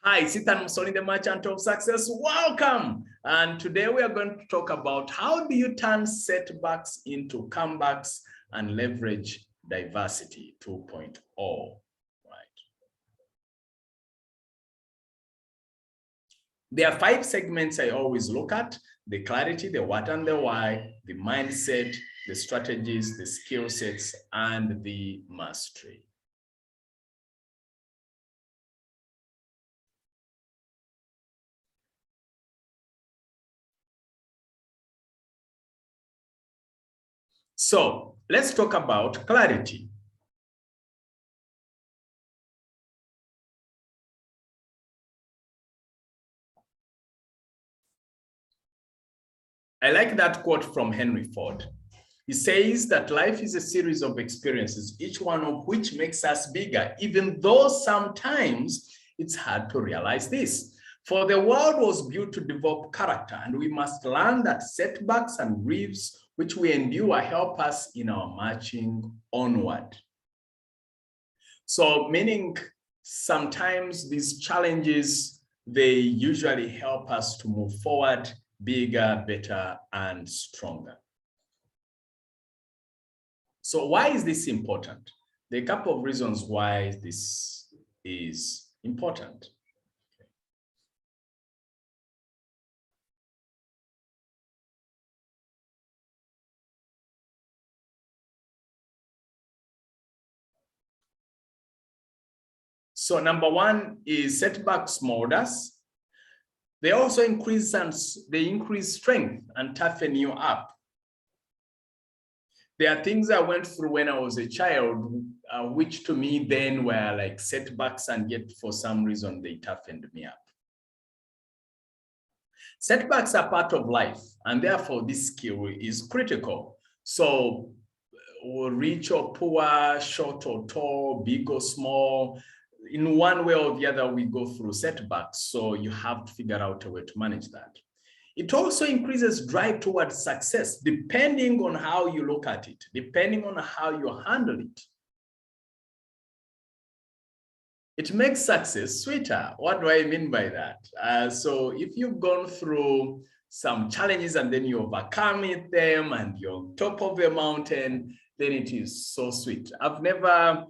Hi, Sitan Musoni, the Merchant of Success. Welcome. And today we are going to talk about how do you turn setbacks into comebacks and leverage diversity 2.0. Right. There are 5 segments I always look at: the clarity, the what and the why, the mindset, the strategies, the skill sets, and the mastery. So let's talk about clarity. I like that quote from Henry Ford. He says that life is a series of experiences, each one of which makes us bigger, even though sometimes it's hard to realize this. For the world was built to develop character, and we must learn that setbacks and griefs which we endure help us in our marching onward. So meaning sometimes these challenges, they usually help us to move forward bigger, better, and stronger. So why is this important? There are a couple of reasons why this is important. So number one is setbacks mold us. They also increase strength and toughen you up. There are things I went through when I was a child, which to me then were like setbacks, and yet for some reason they toughened me up. Setbacks are part of life, and therefore this skill is critical. So rich or poor, short or tall, big or small, in one way or the other, we go through setbacks. So you have to figure out a way to manage that. It also increases drive towards success, depending on how you look at it, depending on how you handle it. It makes success sweeter. What do I mean by that? So if you've gone through some challenges and then you overcome them and you're on top of a mountain, then it is so sweet. I've never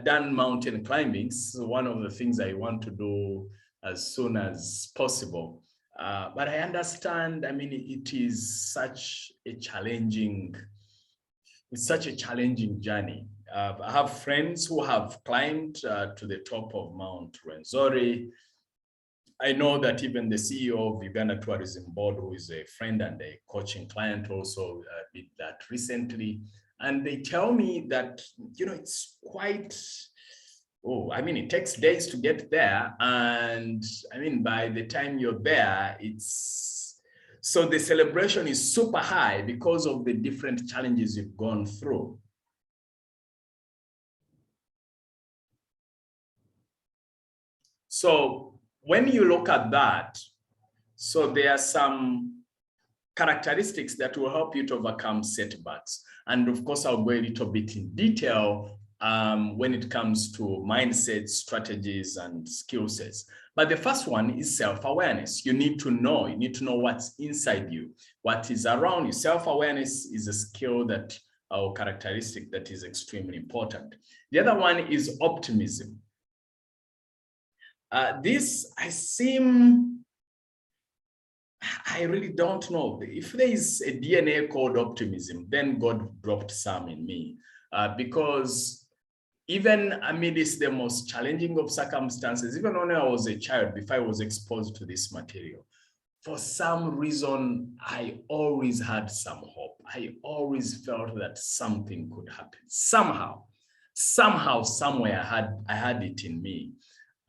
done mountain climbing. It's one of the things I want to do as soon as possible. But I understand, I mean, it is such a challenging, journey. I have friends who have climbed to the top of Mount Rwenzori. I know that even the CEO of Uganda Tourism Board, who is a friend and a coaching client, also did that recently. And they tell me that, you know, it's quite, I mean, it takes days to get there. And I mean, by the time you're there, so the celebration is super high because of the different challenges you've gone through. So when you look at that, so there are some characteristics that will help you to overcome setbacks. And of course, I'll go a little bit in detail when it comes to mindset, strategies, and skill sets. But the first one is self-awareness. You need to know what's inside you, what is around you. Self-awareness is a skill that, or characteristic that is extremely important. The other one is optimism. I really don't know. If there is a DNA called optimism, then God dropped some in me. Because even amidst the most challenging of circumstances, even when I was a child, before I was exposed to this material, for some reason, I always had some hope. I always felt that something could happen. Somehow, somewhere, I had it in me.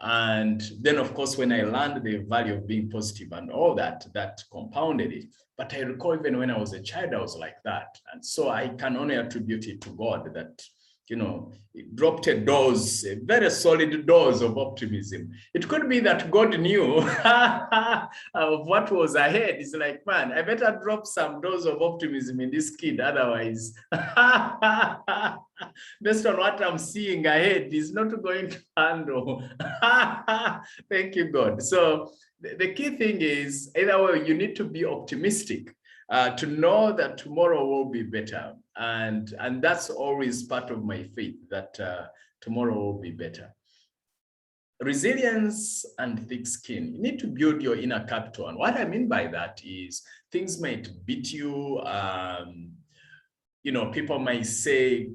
And then, of course, when I learned the value of being positive and all that, that compounded it. But I recall even when I was a child, I was like that. And so I can only attribute it to God that you know, dropped a dose, a very solid dose of optimism. It could be that God knew of what was ahead. It's like, man, I better drop some dose of optimism in this kid. Otherwise, based on what I'm seeing ahead, he's not going to handle. Thank you, God. So the key thing is, either way, you need to be optimistic. To know that tomorrow will be better. And that's always part of my faith, that tomorrow will be better. Resilience and thick skin. You need to build your inner capital. And what I mean by that is things might beat you. You know, people might say,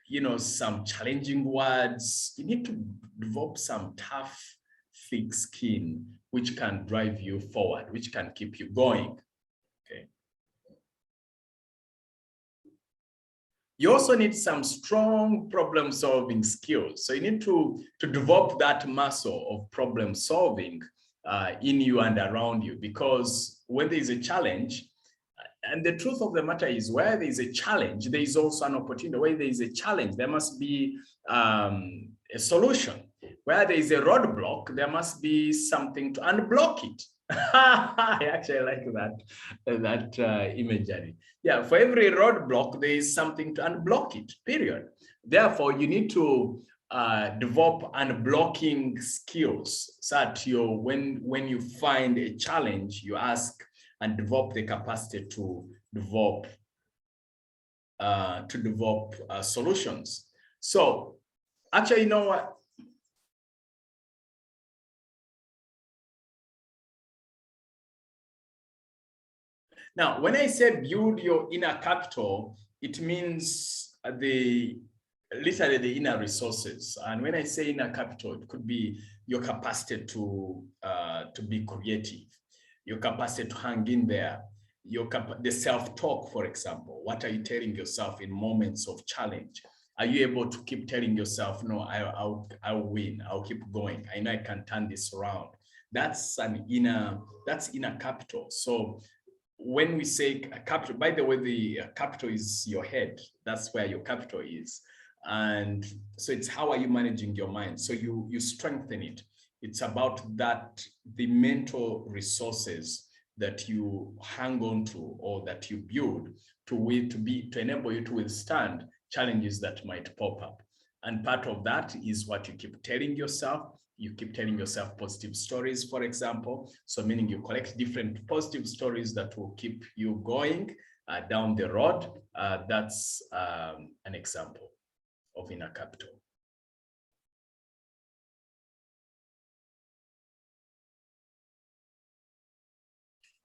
you know, some challenging words. You need to develop some tough, thick skin, which can drive you forward, which can keep you going. Okay. You also need some strong problem-solving skills. So you need to develop that muscle of problem-solving in you and around you, because when there is a challenge, and the truth of the matter is, where there is a challenge, there is also an opportunity. Where there is a challenge, there must be a solution. Where there is a roadblock, there must be something to unblock it. I actually like that imagery. Yeah, for every roadblock, there is something to unblock it, period. Therefore, you need to develop unblocking skills so that when you find a challenge, you ask and develop the capacity to develop solutions. So actually, you know what? Now, when I say build your inner capital, it means literally the inner resources. And when I say inner capital, it could be your capacity to be creative, your capacity to hang in there, the self-talk, for example. What are you telling yourself in moments of challenge? Are you able to keep telling yourself, no, I'll win, I'll keep going, I know I can turn this around? That's inner capital. So when we say capital, by the way, the capital is your head. That's where your capital is. And so it's how are you managing your mind? So you strengthen it. It's about the mental resources that you hang on to, or that you build to enable you to withstand challenges that might pop up. And part of that is what you keep telling yourself. You keep telling yourself positive stories, for example. So meaning you collect different positive stories that will keep you going down the road. That's an example of inner capital.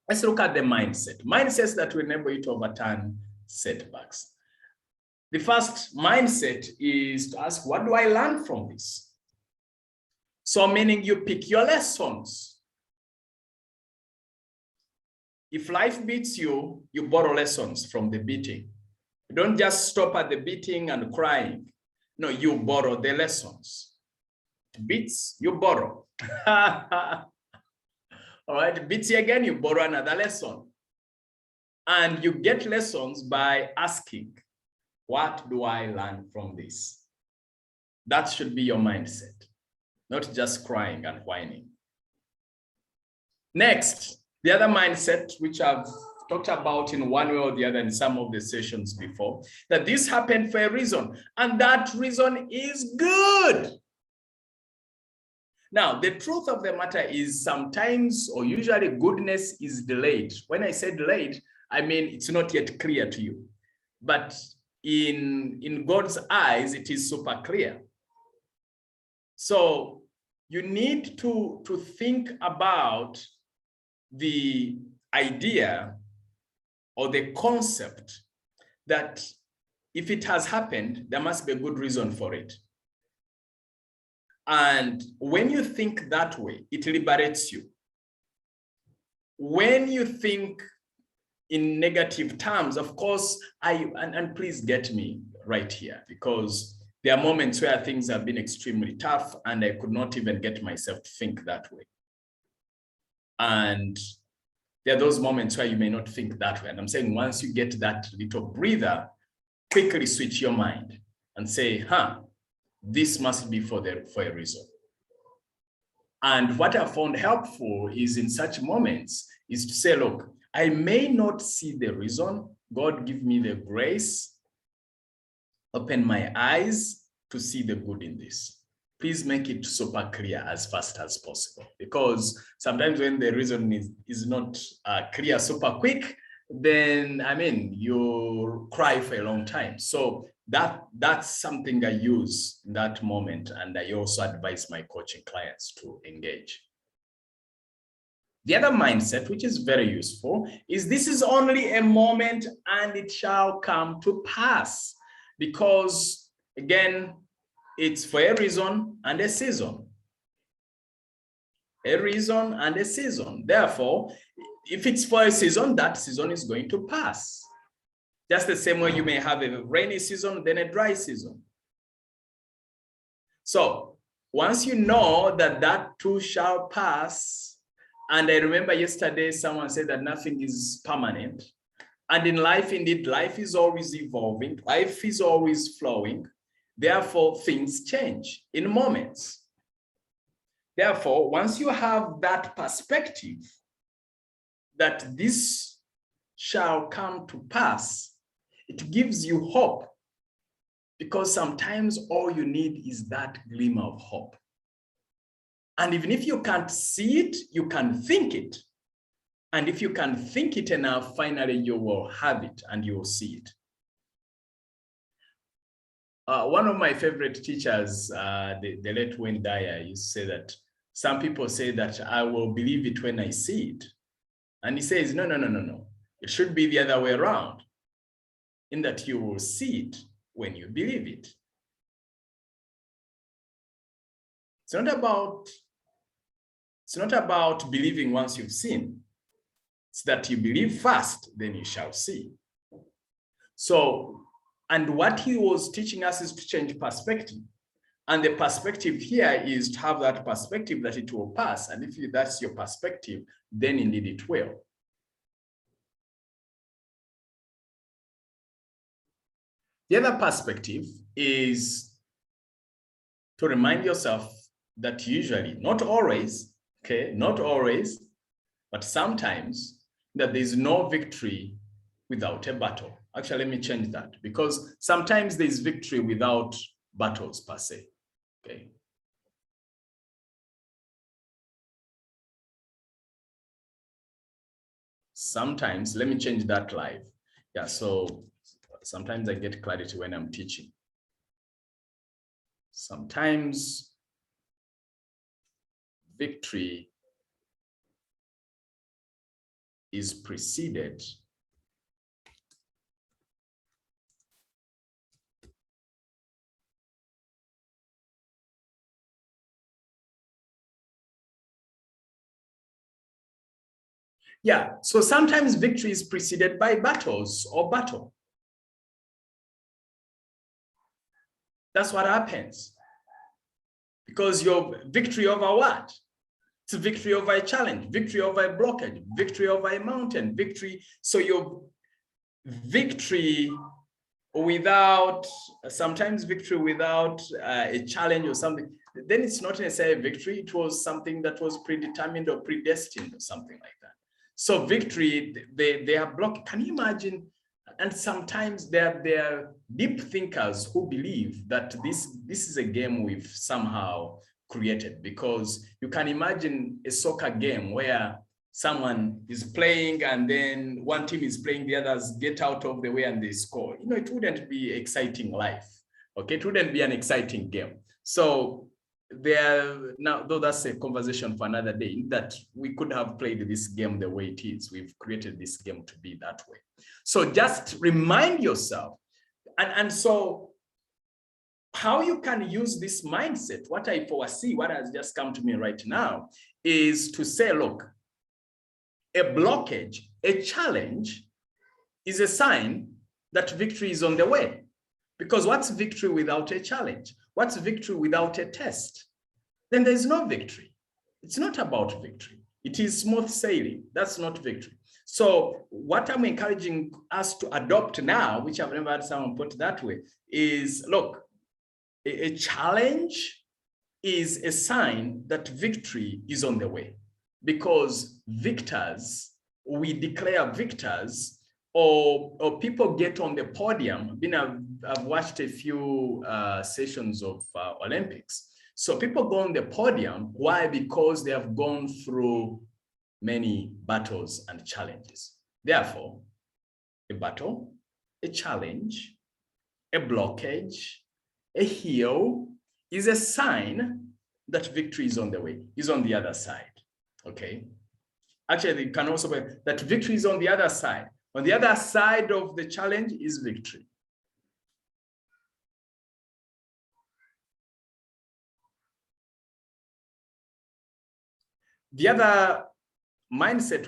Let's look at the mindset. Mindsets that will enable you to overturn setbacks. The first mindset is to ask, what do I learn from this? So meaning you pick your lessons. If life beats you, you borrow lessons from the beating. You don't just stop at the beating and crying. No, you borrow the lessons. It beats, you borrow. All right, beats you again, you borrow another lesson. And you get lessons by asking, what do I learn from this? That should be your mindset. Not just crying and whining. Next, the other mindset, which I've talked about in one way or the other in some of the sessions before, that this happened for a reason, and that reason is good. Now, the truth of the matter is sometimes, or usually, goodness is delayed. When I say delayed, I mean it's not yet clear to you. But in God's eyes, it is super clear. So you need to think about the idea or the concept that if it has happened, there must be a good reason for it. And when you think that way, it liberates you. When you think in negative terms, of course, and please get me right here, because there are moments where things have been extremely tough and I could not even get myself to think that way. And there are those moments where you may not think that way. And I'm saying once you get that little breather, quickly switch your mind. and say, this must be for a reason. And what I found helpful is in such moments is to say, look, I may not see the reason. God, give me the grace, open my eyes to see the good in this. Please make it super clear as fast as possible, because sometimes when the reason is not clear super quick, then you cry for a long time. So that's something I use in that moment, and I also advise my coaching clients to engage. The other mindset, which is very useful, is this is only a moment and it shall come to pass. Because again, it's for a reason and a season. A reason and a season. Therefore, if it's for a season, that season is going to pass. Just the same way you may have a rainy season, then a dry season. So once you know that that too shall pass, and I remember yesterday someone said that nothing is permanent. And in life, indeed, life is always evolving. Life is always flowing. Therefore, things change in moments. Therefore, once you have that perspective that this shall come to pass, it gives you hope, because sometimes all you need is that glimmer of hope. And even if you can't see it, you can think it. And if you can think it enough, finally you will have it and you will see it. One of my favorite teachers, the late Wayne Dyer, used to say that some people say that I will believe it when I see it. And he says, no. It should be the other way around, in that you will see it when you believe it. It's not about believing once you've seen. It's that you believe first, then you shall see. So, and what he was teaching us is to change perspective. And the perspective here is to have that perspective that it will pass. And if that's your perspective, then indeed it will. The other perspective is to remind yourself that usually, not always, but sometimes, that there's no victory without a battle. Actually, let me change that, because sometimes there's victory without battles per se, okay? Sometimes, let me change that live. Yeah, so sometimes I get clarity when I'm teaching. Sometimes victory is preceded so sometimes victory is preceded by battles or battle. That's what happens. Because your victory over what? It's a victory over a challenge, victory over a blockage, victory over a mountain, victory. So your victory without, sometimes victory without a challenge or something, then it's not necessarily a victory. It was something that was predetermined or predestined or something like that. So victory, they are blocked. Can you imagine? And sometimes there are deep thinkers who believe that this is a game we've somehow created, because you can imagine a soccer game where someone is playing and then one team is playing, the others get out of the way and they score. You know, it wouldn't be exciting life. Okay, it wouldn't be an exciting game. So now, though that's a conversation for another day, that we could have played this game the way it is. We've created this game to be that way. So just remind yourself. And so how you can use this mindset, what I foresee, what has just come to me right now, is to say, look, a blockage, a challenge is a sign that victory is on the way. Because what's victory without a challenge? What's victory without a test? Then there's no victory. It's not about victory. It is smooth sailing. That's not victory. So what I'm encouraging us to adopt now, which I've never had someone put that way, is, look, a challenge is a sign that victory is on the way, because victors, we declare victors, or people get on the podium. I've watched a few sessions of Olympics. So people go on the podium. Why? Because they have gone through many battles and challenges. Therefore, a battle, a challenge, a blockage, a hill is a sign that victory is on the way, is on the other side, okay? Actually, it can also be that victory is on the other side. On the other side of the challenge is victory. The other mindset,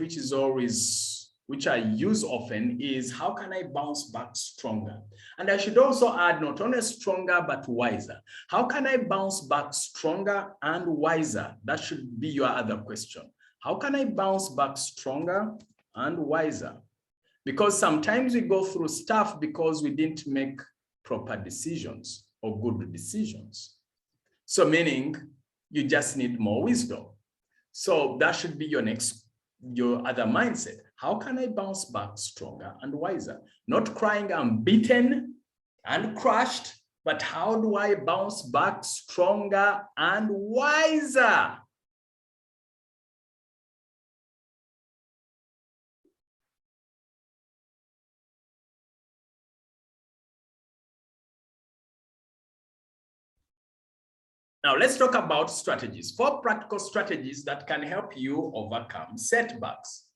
which I use often, is how can I bounce back stronger? And I should also add, not only stronger, but wiser. How can I bounce back stronger and wiser? That should be your other question. How can I bounce back stronger and wiser? Because sometimes we go through stuff because we didn't make proper decisions or good decisions. So meaning you just need more wisdom. So that should be your other mindset. How can I bounce back stronger and wiser? Not crying, I'm beaten and crushed, but how do I bounce back stronger and wiser? Now let's talk about strategies. 4 practical strategies that can help you overcome setbacks.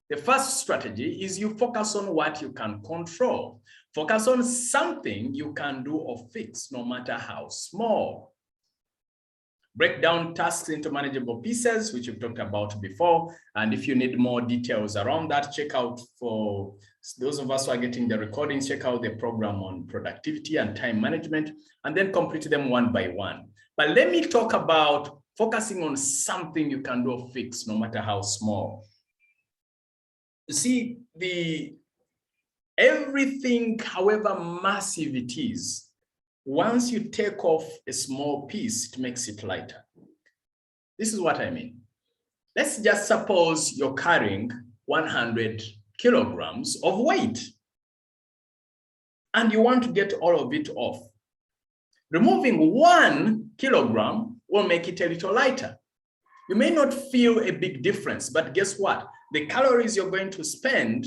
The first strategy is you focus on what you can control. Focus on something you can do or fix, no matter how small. Break down tasks into manageable pieces, which we've talked about before. And if you need more details around that, check out, for those of us who are getting the recordings, check out the program on productivity and time management, and then complete them one by one. But let me talk about focusing on something you can do or fix, no matter how small. You see, everything, however massive it is, once you take off a small piece, it makes it lighter. This is what I mean. Let's just suppose you're carrying 100 kilograms of weight and you want to get all of it off. Removing 1 kilogram will make it a little lighter. You may not feel a big difference, but guess what? The calories you're going to spend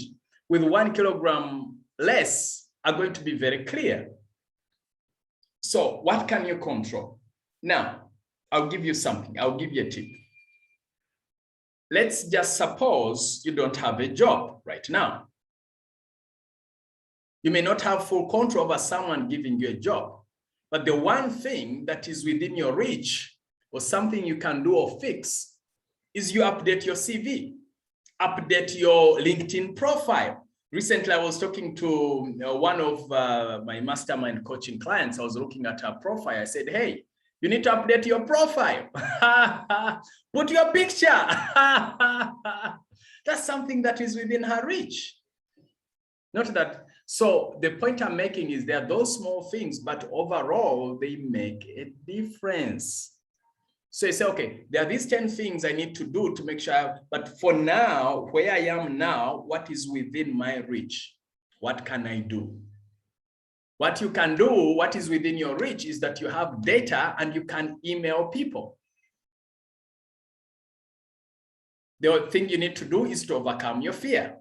with 1 kilogram less are going to be very clear. So what can you control? Now, I'll give you something. I'll give you a tip. Let's just suppose you don't have a job right now. You may not have full control over someone giving you a job, but the one thing that is within your reach or something you can do or fix is you update your CV, update your LinkedIn profile. Recently, I was talking to one of my mastermind coaching clients. I was looking at her profile. I said, hey, you need to update your profile. Put your picture. That's something that is within her reach. Not that. So the point I'm making is there are those small things, but overall, they make a difference. So you say, okay, there are these 10 things I need to do to make sure, but for now, where I am now, what is within my reach? What can I do? What you can do, what is within your reach is that you have data and you can email people. The thing you need to do is to overcome your fear.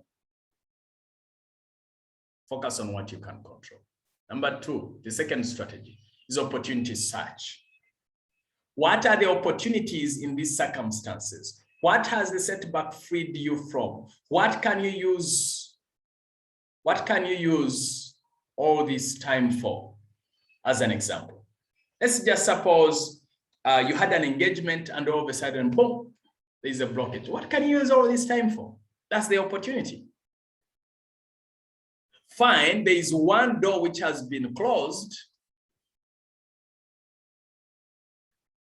Focus on what you can control. Number 2, the second strategy is opportunity search. What are the opportunities in these circumstances? What has the setback freed you from? What can you use? What can you use all this time for? As an example, let's just suppose you had an engagement and all of a sudden, boom, there's a blockage. What can you use all this time for? That's the opportunity. Fine, there is one door which has been closed.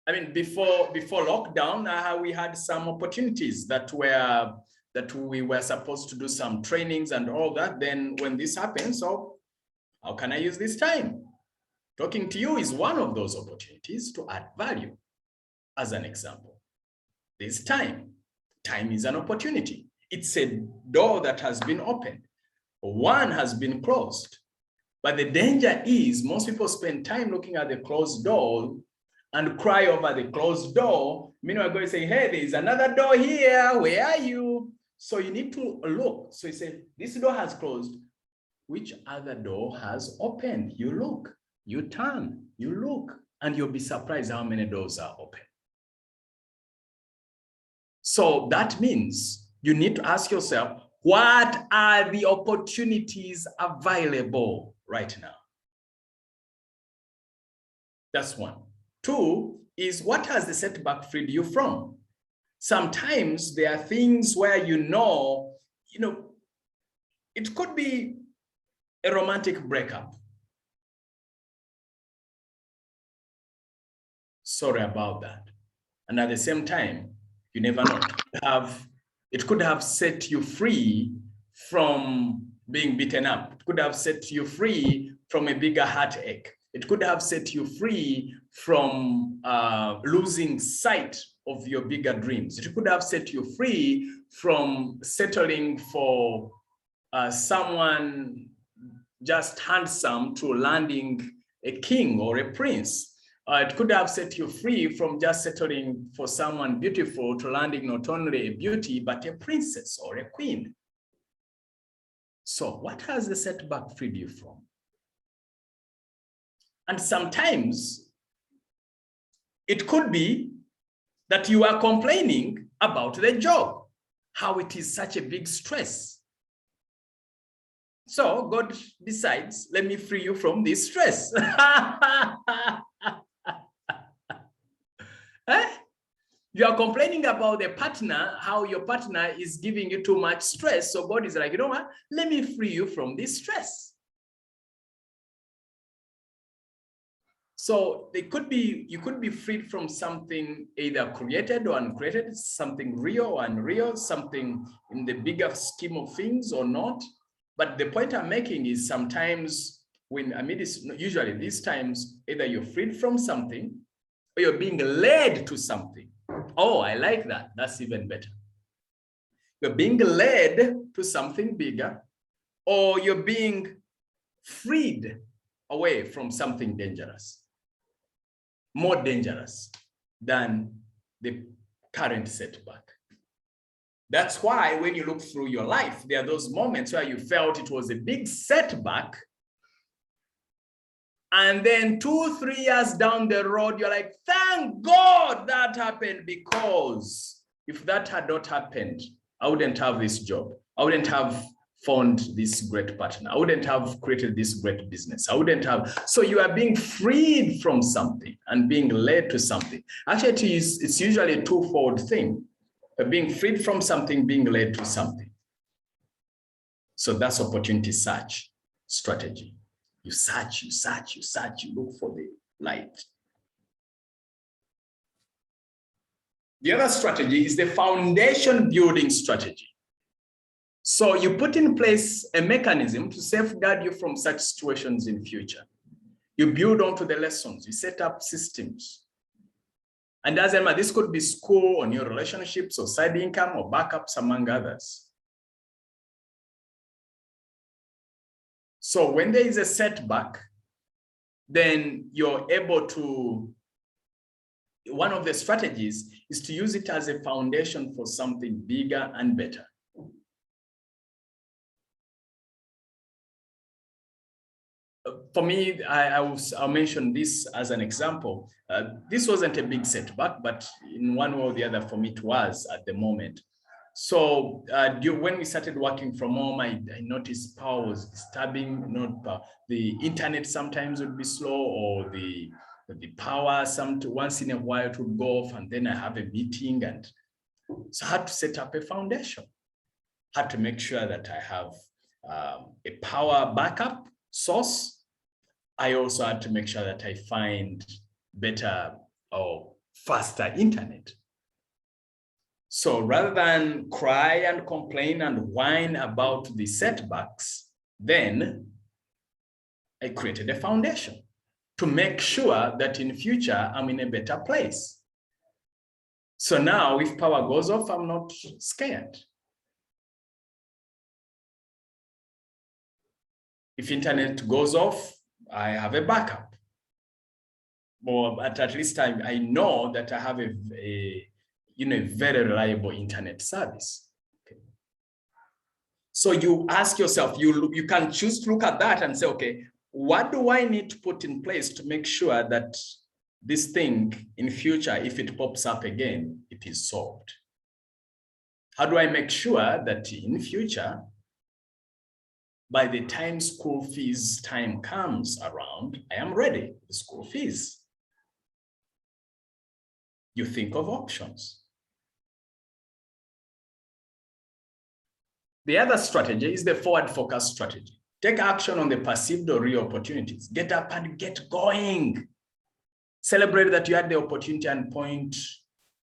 I mean, before lockdown, we had some opportunities that we were supposed to do some trainings and all that. Then when this happens, so how can I use this time? Talking to you is one of those opportunities to add value. As an example, there's time. Time is an opportunity. It's a door that has been opened. One has been closed. But the danger is most people spend time looking at the closed door and cry over the closed door. Meanwhile, going to say, hey, there's another door here. Where are you? So you need to look. So you say, this door has closed. Which other door has opened? You look, you turn, you look, and you'll be surprised how many doors are open. So that means you need to ask yourself, what are the opportunities available right now? That's one. Two is, what has the setback freed you from? Sometimes there are things where you know, it could be a romantic breakup. Sorry about that. And at the same time, you never know. It could have set you free from being beaten up. It could have set you free from a bigger heartache. It could have set you free from losing sight of your bigger dreams. It could have set you free from settling for someone just handsome to landing a king or a prince. It could have set you free from just settling for someone beautiful to landing not only a beauty, but a princess or a queen. So what has the setback freed you from? And sometimes it could be that you are complaining about the job, how it is such a big stress. So God decides, let me free you from this stress. You are complaining about the partner, how your partner is giving you too much stress. So God is like, you know what? Let me free you from this stress. So you could be freed from something either created or uncreated, something real or unreal, something in the bigger scheme of things or not. But the point I'm making is sometimes usually these times, either you're freed from something or you're being led to something. Oh, I like that. That's even better. You're being led to something bigger, or you're being freed away from something dangerous, more dangerous than the current setback. That's why when you look through your life, there are those moments where you felt it was a big setback. And then 2-3 years down the road, you're like, thank God that happened, because if that had not happened, I wouldn't have this job. I wouldn't have found this great partner. I wouldn't have created this great business. I wouldn't have. So you are being freed from something and being led to something. Actually, it's usually a twofold thing. Being freed from something, being led to something. So that's opportunity search strategy. You search, you search, you search, you look for the light. The other strategy is the foundation building strategy. So you put in place a mechanism to safeguard you from such situations in future. You build onto the lessons, you set up systems. And as this could be school or new relationships or side income or backups, among others. So when there is a setback, then you're able to, one of the strategies is to use it as a foundation for something bigger and better. For me, I'll mention this as an example. This wasn't a big setback, but in one way or the other, for me, it was at the moment. So when we started working from home, I noticed power was disturbing. The internet sometimes would be slow, or the power once in a while it would go off, and then I have a meeting, and so I had to set up a foundation. I had to make sure that I have a power backup source. I also had to make sure that I find better or faster internet. So rather than cry and complain and whine about the setbacks, then I created a foundation. to make sure that in future I'm in a better place. So now if power goes off, I'm not scared. If internet goes off, I have a backup. Or at least I know that I have a very reliable internet service. Okay. So you ask yourself, you can choose to look at that and say, okay, what do I need to put in place to make sure that this thing in future, if it pops up again, it is solved? How do I make sure that in future, by the time school fees time comes around, I am ready for school fees? You think of options. The other strategy is the forward focus strategy. Take action on the perceived or real opportunities. Get up and get going. Celebrate that you had the opportunity and point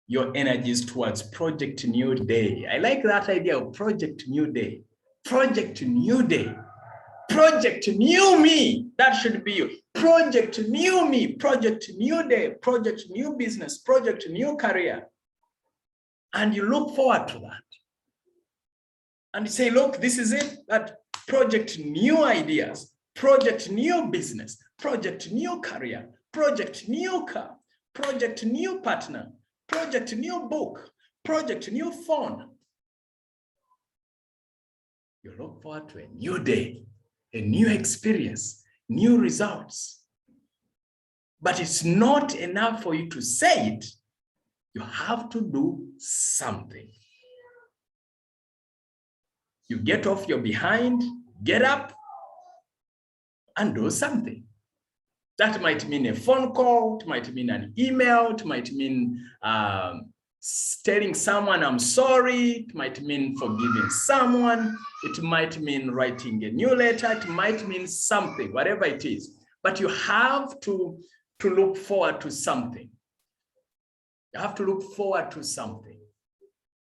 your energies towards Project New Day. I like that idea of Project New Day. Project New Day. Project New Me. That should be you. Project New Me. Project New Day. Project New Business. Project New Career. And you look forward to that. And you say, look, this is it. That Project New Ideas. Project New Business. Project New Career. Project New Car. Project New Partner. Project New Book. Project New Phone. You look forward to a new day, a new experience, new results. But it's not enough for you to say it. You have to do something. You get off your behind, get up, and do something. That might mean a phone call, it might mean an email, it might mean telling someone I'm sorry, it might mean forgiving someone, it might mean writing a new letter, it might mean something, whatever it is. But you have to look forward to something. You have to look forward to something.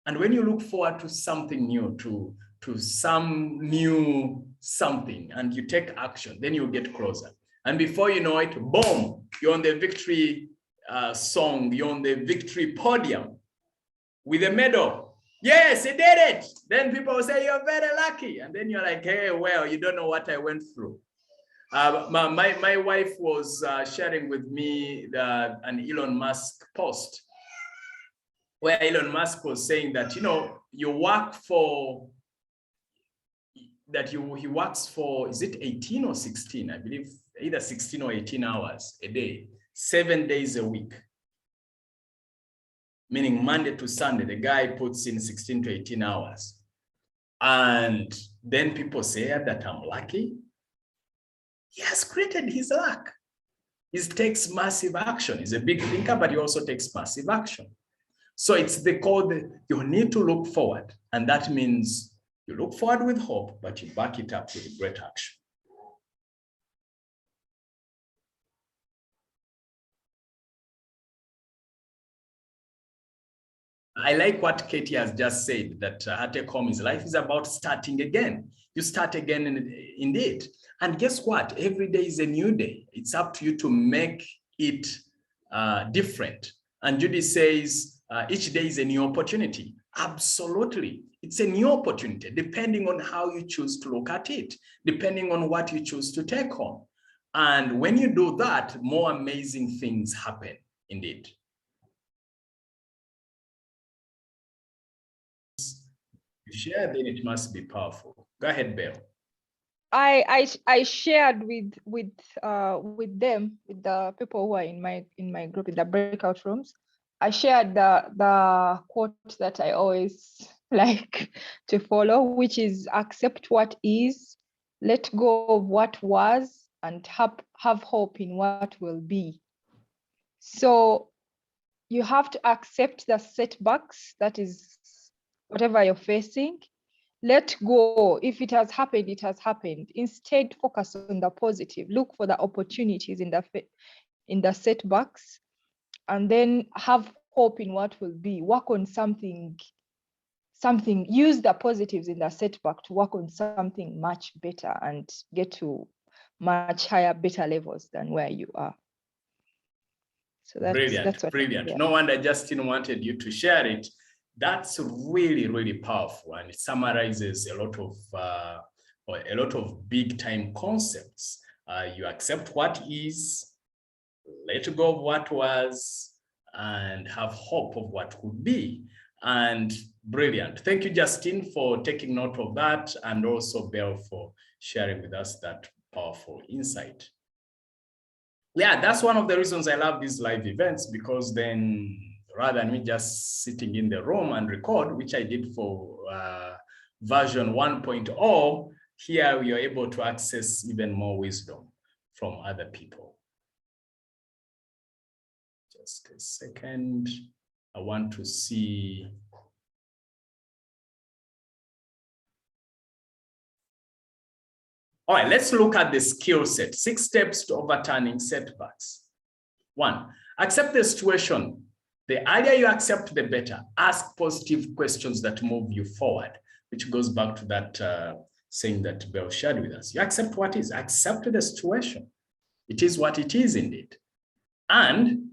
And when you look forward to something new, to some new something, and you take action, then you get closer. And before you know it, boom, you're on the victory song, you're on the victory podium with a medal. Yes, you did it. Then people will say, you're very lucky. And then you're like, hey, well, you don't know what I went through. My wife was sharing with me an Elon Musk post where Elon Musk was saying that, you work for, he works for, is it 18 or 16? I believe either 16 or 18 hours a day, 7 days a week. Meaning Monday to Sunday, the guy puts in 16 to 18 hours. And then people say that I'm lucky. He has created his luck. He takes massive action. He's a big thinker, but he also takes massive action. So it's you need to look forward. And that means you look forward with hope, but you back it up with great action. I like what Katie has just said, that her take home is life is about starting again. You start again indeed. And guess what? Every day is a new day. It's up to you to make it different. And Judy says, each day is a new opportunity. Absolutely. It's a new opportunity, depending on how you choose to look at it, depending on what you choose to take on. And when you do that, more amazing things happen indeed. Share, then it must be powerful. Go ahead, Belle. I shared with them, with the people who are in my group in the breakout rooms. I shared the quote that I always like to follow, which is accept what is, let go of what was, and have hope in what will be. So you have to accept the setbacks, that is whatever you're facing. Let go. If it has happened, it has happened. Instead, focus on the positive. Look for the opportunities in the setbacks, and then have hope in what will be. Work on something. Use the positives in the setback to work on something much better and get to much higher, better levels than where you are. So that's what. Brilliant. Yeah. No wonder Justin wanted you to share it. That's really, really powerful, and it summarizes a lot of big time concepts. You accept what is, let go of what was, and have hope of what could be. And brilliant. Thank you, Justin, for taking note of that, and also Belle for sharing with us that powerful insight. Yeah, that's one of the reasons I love these live events, because then rather than me just sitting in the room and record, which I did for version 1.0, here we are able to access even more wisdom from other people. Just a second. I want to see. All right, let's look at the skill set. 6 steps to overturning setbacks. 1, accept the situation. The earlier you accept, the better. Ask positive questions that move you forward, which goes back to that saying that Belle shared with us. You accept what is, accept the situation. It is what it is indeed. And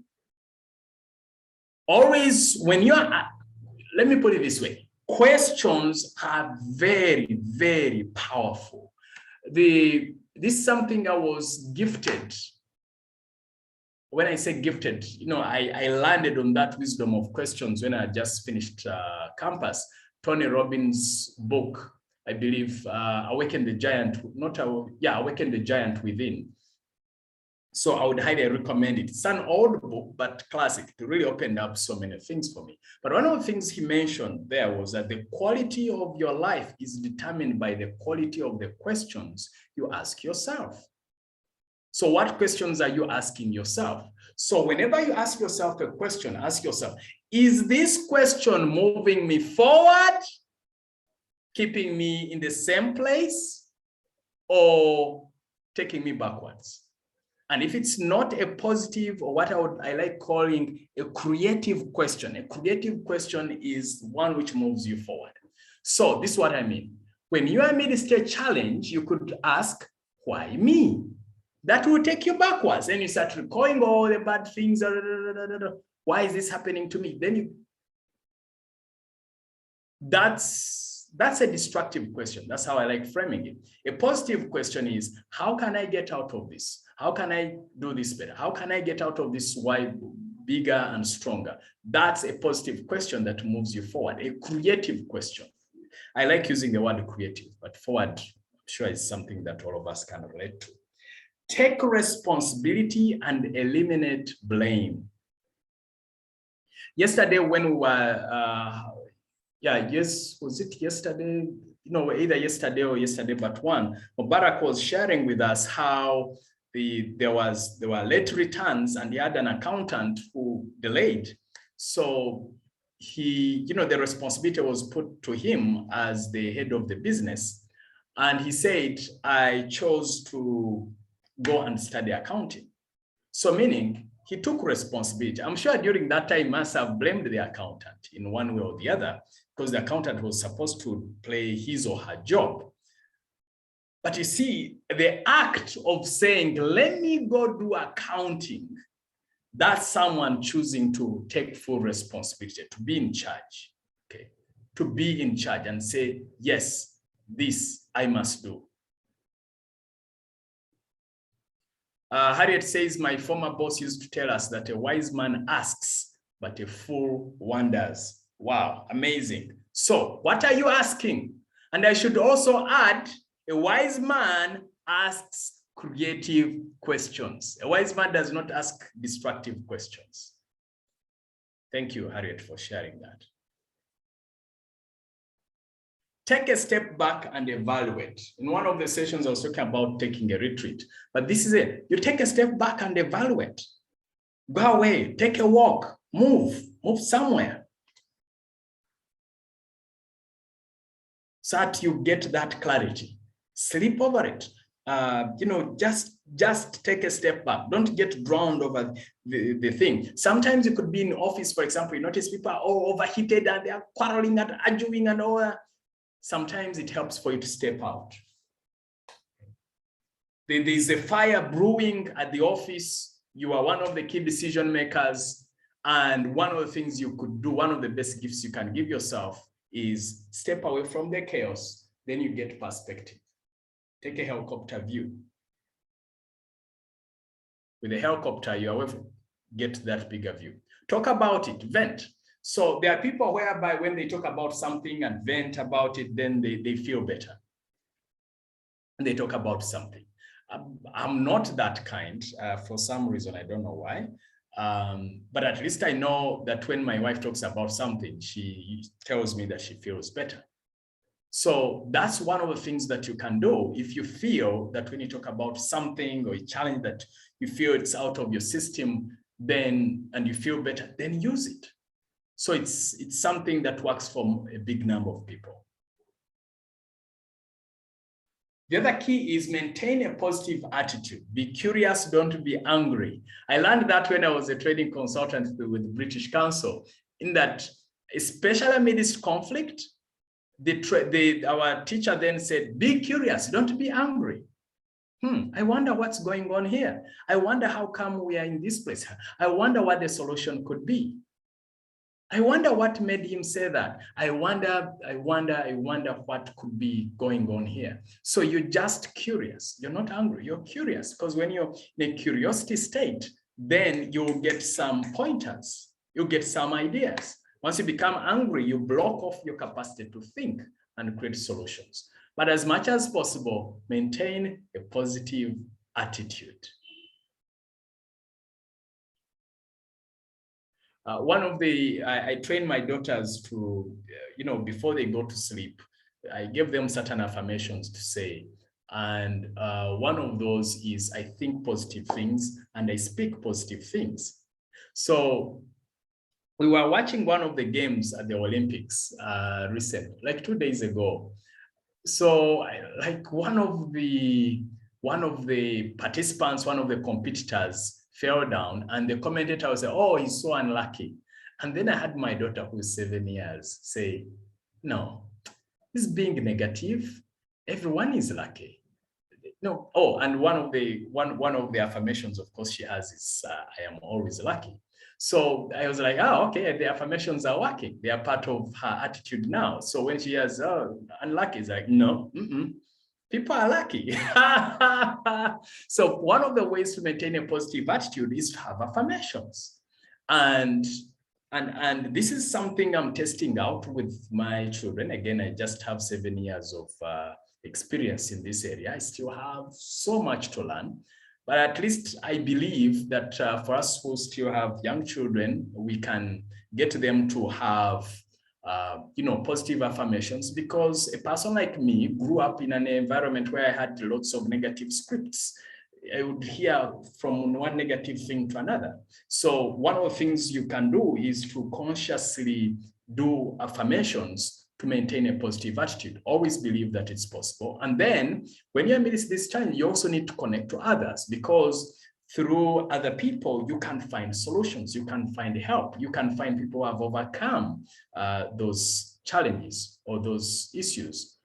always when you're, let me put it this way, questions are very, very powerful. This is something I was gifted. When I say gifted, you know, I landed on that wisdom of questions when I just finished campus. Tony Robbins' book, I believe, Awaken the Giant, Awaken the Giant Within. So I would highly recommend it. It's an old book, but classic. It really opened up so many things for me. But one of the things he mentioned there was that the quality of your life is determined by the quality of the questions you ask yourself. So what questions are you asking yourself? So whenever you ask yourself a question, ask yourself, is this question moving me forward, keeping me in the same place, or taking me backwards? And if it's not a positive, or what I like calling a creative question is one which moves you forward. So this is what I mean. When you are amidst a challenge, you could ask, why me? That will take you backwards, and you start recalling all the bad things. Why is this happening to me? Then that's a destructive question. That's how I like framing it. A positive question is, how can I get out of this? How can I do this better? How can I get out of this bigger and stronger? That's a positive question that moves you forward. A creative question. I like using the word creative, but forward, I'm sure is something that all of us can relate to. Take responsibility and eliminate blame. Yesterday when we were, was it yesterday? No, either yesterday or yesterday but one, Mubarak was sharing with us how there were late returns, and he had an accountant who delayed. So the responsibility was put to him as the head of the business. And he said, I chose to go and study accounting. So meaning he took responsibility. I'm sure during that time, he must have blamed the accountant in one way or the other, because the accountant was supposed to play his or her job. But you see, the act of saying, let me go do accounting, that's someone choosing to take full responsibility, to be in charge, okay? To be in charge and say, yes, this I must do. Harriet says, my former boss used to tell us that a wise man asks, but a fool wonders. Wow, amazing. So what are you asking? And I should also add, a wise man asks creative questions. A wise man does not ask destructive questions. Thank you, Harriet, for sharing that. Take a step back and evaluate. In one of the sessions, I was talking about taking a retreat, but this is it. You take a step back and evaluate. Go away, take a walk, move somewhere, so that you get that clarity. Sleep over it. Just take a step back. Don't get drowned over the thing. Sometimes you could be in office, for example, you notice people are all overheated and they are quarreling and arguing and all that. Sometimes it helps for you to step out. There's a fire brewing at the office. You are one of the key decision makers. And one of the things you could do, one of the best gifts you can give yourself is step away from the chaos. Then you get perspective. Take a helicopter view. With a helicopter, you are get that bigger view. Talk about it, vent. So there are people whereby when they talk about something and vent about it, then they feel better. And they talk about something. I'm not that kind for some reason, I don't know why. But at least I know that when my wife talks about something, she tells me that she feels better. So that's one of the things that you can do if you feel that when you talk about something or a challenge that you feel it's out of your system, then and you feel better, then use it. So it's something that works for a big number of people. The other key is maintain a positive attitude. Be curious, don't be angry. I learned that when I was a training consultant with the British Council, in that, especially amidst conflict, our teacher then said, be curious, don't be angry. I wonder what's going on here. I wonder how come we are in this place. I wonder what the solution could be. I wonder what made him say that. I wonder what could be going on here. So you're just curious. You're not angry. You're curious, because when you're in a curiosity state, then you'll get some pointers. You'll get some ideas. Once you become angry, you block off your capacity to think and create solutions. But as much as possible, maintain a positive attitude. I train my daughters to, before they go to sleep, I give them certain affirmations to say. And one of those is, I think positive things and I speak positive things. So we were watching one of the games at the Olympics recently, like 2 days ago. So like one of the participants, one of the competitors fell down, and the commentator was say, oh, he's so unlucky. And then I had my daughter, who's 7 years, say, no, he's being negative. Everyone is lucky. No. Oh, and one of the affirmations, of course, she has is, I am always lucky. So I was like, oh, okay, the affirmations are working. They are part of her attitude now. So when she has, oh, unlucky, it's like, no, people are lucky. So one of the ways to maintain a positive attitude is to have affirmations. And this is something I'm testing out with my children. Again, I just have 7 years of experience in this area. I still have so much to learn. But at least I believe that for us who still have young children, we can get them to have positive affirmations, because a person like me grew up in an environment where I had lots of negative scripts. I would hear from one negative thing to another. So one of the things you can do is to consciously do affirmations to maintain a positive attitude. Always believe that it's possible. And then when you're amidst this challenge, you also need to connect to others, because through other people, you can find solutions, you can find help, you can find people who have overcome those challenges or those issues.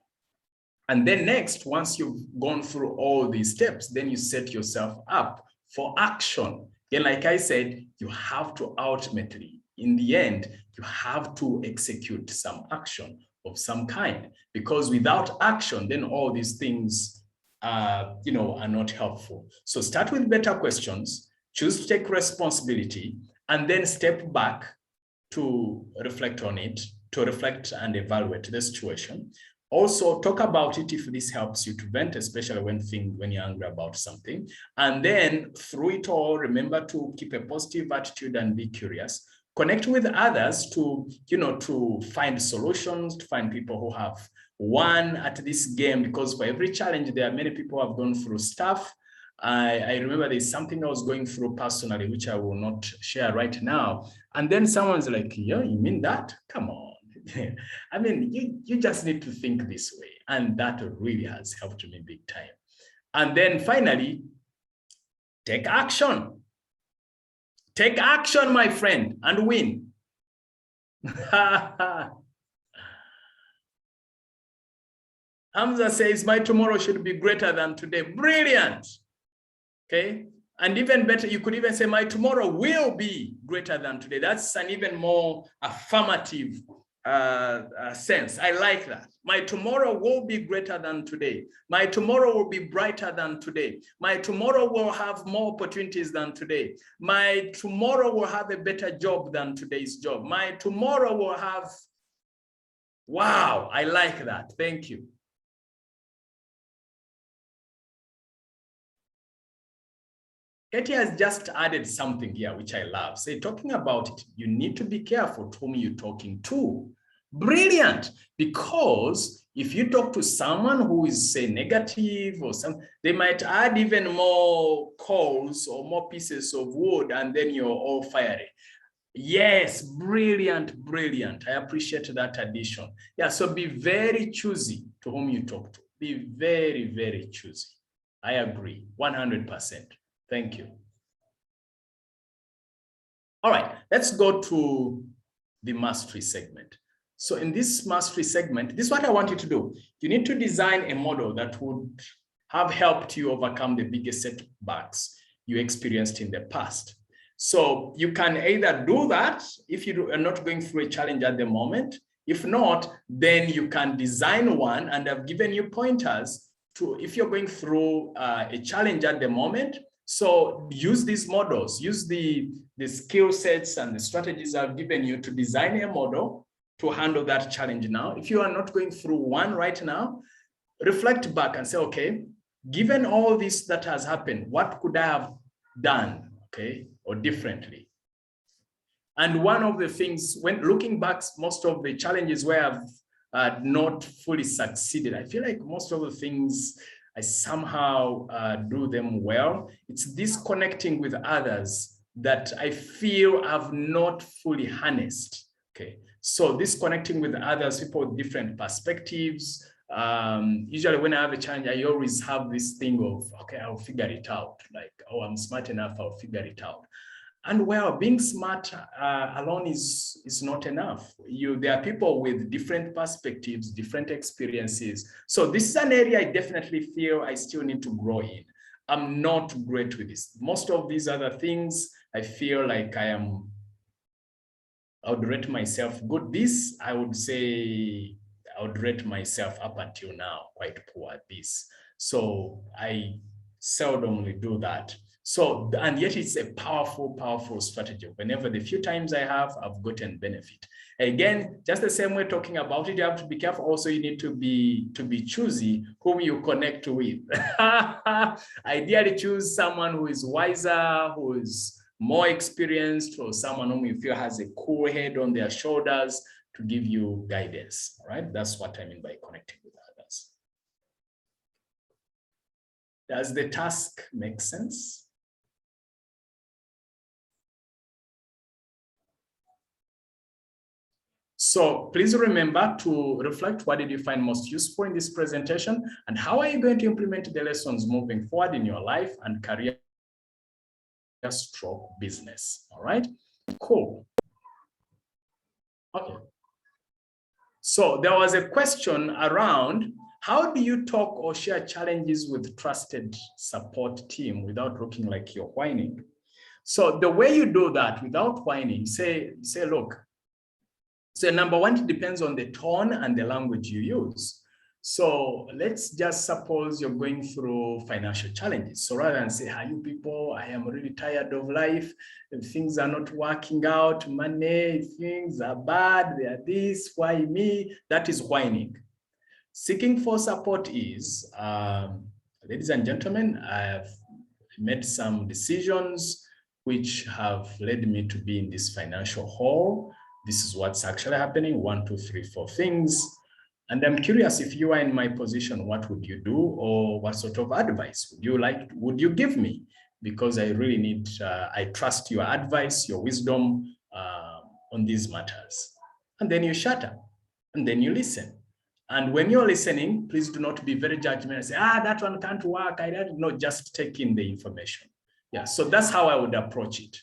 And then next, once you've gone through all these steps, then you set yourself up for action. And like I said, you have to ultimately, in the end, you have to execute some action of some kind, because without action, then all these things are not helpful. So start with better questions, choose to take responsibility, and then step back to reflect on it, to reflect and evaluate the situation. Also, talk about it if this helps you to vent, especially when you're angry about something. And then through it all, remember to keep a positive attitude and be curious. Connect with others to find solutions, to find people who have won at this game, because for every challenge, there are many people who have gone through stuff. I remember there's something I was going through personally, which I will not share right now. And then someone's like, yeah, you mean that? Come on. I mean, you just need to think this way. And that really has helped me big time. And then finally, take action. Take action, my friend, and win. Hamza says, my tomorrow should be greater than today. Brilliant. Okay. And even better, you could even say, my tomorrow will be greater than today. That's an even more affirmative sense. I like that. My tomorrow will be greater than today. My tomorrow will be brighter than today. My tomorrow will have more opportunities than today. My tomorrow will have a better job than today's job. My tomorrow will have, wow, I like that. Thank you. Katie has just added something here, which I love. Say, talking about it, you need to be careful to whom you're talking to. Brilliant. Because if you talk to someone who is, say, negative or something, they might add even more coals or more pieces of wood, and then you're all fiery. Yes, brilliant, brilliant. I appreciate that addition. Yeah, so be very choosy to whom you talk to. Be very, very choosy. I agree, 100%. Thank you. All right, let's go to the mastery segment. So in this mastery segment, this is what I want you to do. You need to design a model that would have helped you overcome the biggest setbacks you experienced in the past. So you can either do that if you are not going through a challenge at the moment. If not, then you can design one, and I've given you pointers to, if you're going through a challenge at the moment. So use these models, use the skill sets and the strategies I've given you to design a model to handle that challenge now. If you are not going through one right now, reflect back and say, okay, given all this that has happened, what could I have done, okay, or differently? And one of the things, when looking back, most of the challenges where I've not fully succeeded, I feel like most of the things I somehow do them well. It's this connecting with others that I feel I've not fully harnessed. Okay, so this connecting with others, people with different perspectives. Usually when I have a challenge, I always have this thing of, okay, I'll figure it out. Like, oh, I'm smart enough, I'll figure it out. And well, being smart alone is not enough. There are people with different perspectives, different experiences. So this is an area I definitely feel I still need to grow in. I'm not great with this. Most of these other things, I feel like I would rate myself good. This, I would say, I would rate myself up until now quite poor at this. So I seldomly do that. So, and yet it's a powerful, powerful strategy. Whenever the few times I have, I've gotten benefit. Again, just the same way talking about it, you have to be careful. Also, you need to be choosy whom you connect with. Ideally, choose someone who is wiser, who is more experienced, or someone whom you feel has a cool head on their shoulders to give you guidance. All right, that's what I mean by connecting with others. Does the task make sense? So please remember to reflect, what did you find most useful in this presentation, and how are you going to implement the lessons moving forward in your life and career stroke business. All right, cool. Okay. So there was a question around, how do you talk or share challenges with trusted support team without looking like you're whining? So the way you do that without whining, say, look, so number one, it depends on the tone and the language you use. So let's just suppose you're going through financial challenges. So rather than say, hi, you people, I am really tired of life. Things are not working out. Money, things are bad. They are this, why me? That is whining. Seeking for support is, ladies and gentlemen, I have made some decisions which have led me to be in this financial hole. This is what's actually happening. 1, 2, 3, 4 things. And I'm curious, if you are in my position, what would you do, or what sort of advice would you give me? Because I really need, I trust your advice, your wisdom on these matters. And then you shut up, and then you listen. And when you're listening, please do not be very judgmental and say, that one can't work. I don't know, just take in the information. Yeah, so that's how I would approach it.